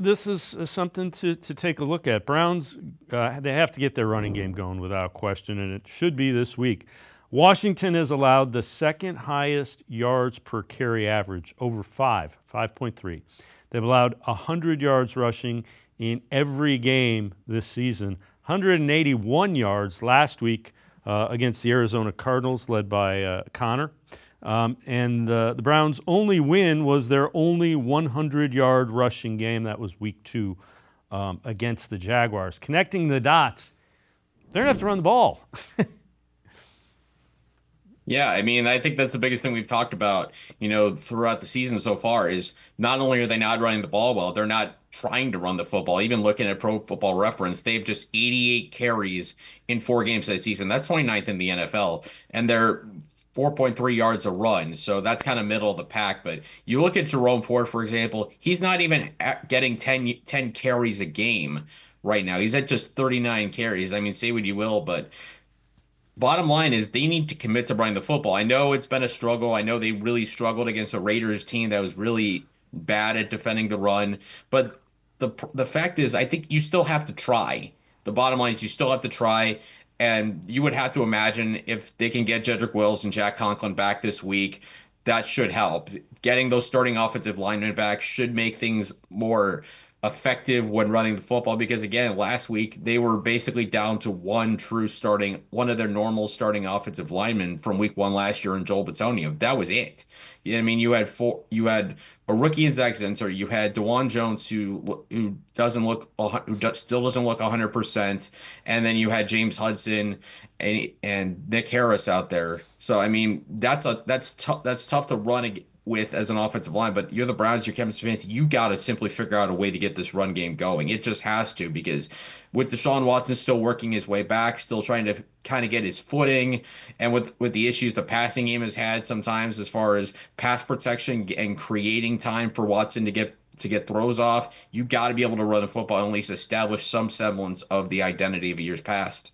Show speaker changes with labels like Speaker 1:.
Speaker 1: this is something to take a look at. Browns, they have to get their running game going without question, and it should be this week. Washington has allowed the second highest yards per carry average, over 5.3. They've allowed 100 yards rushing in every game this season, 181 yards last week against the Arizona Cardinals, led by Connor. And the Browns' only win was their only 100-yard rushing game. That was week 2 against the Jaguars. Connecting the dots, they're going to have to run the ball.
Speaker 2: Yeah, I mean, I think that's the biggest thing we've talked about, throughout the season so far is not only are they not running the ball well, they're not trying to run the football. Even looking at Pro Football Reference, they have just 88 carries in 4 games this season. That's 29th in the NFL, and they're 4.3 yards a run. So that's kind of middle of the pack. But you look at Jerome Ford, for example, he's not even getting 10 carries a game right now. He's at just 39 carries. I mean, say what you will, but bottom line is they need to commit to running the football. I know it's been a struggle. I know they really struggled against a Raiders team that was really bad at defending the run. But the fact is, I think you still have to try. The bottom line is you still have to try. And you would have to imagine if they can get Jedrick Wills and Jack Conklin back this week, that should help. Getting those starting offensive linemen back should make things more effective when running the football because again, last week they were basically down to one of their normal starting offensive linemen from week 1 last year in Joel Bitonio. That was it. I mean, you had a rookie in Zach Zinter, you had DeJuan Jones who still doesn't look 100%, and then you had James Hudson and Nick Harris out there. So I mean, that's tough to run with as an offensive line, but you're the Browns, you're Kevin Stefanski, you got to simply figure out a way to get this run game going. It just has to because with Deshaun Watson still working his way back, still trying to kind of get his footing, and with the issues the passing game has had sometimes as far as pass protection and creating time for Watson to get throws off, you got to be able to run the football and at least establish some semblance of the identity of years past.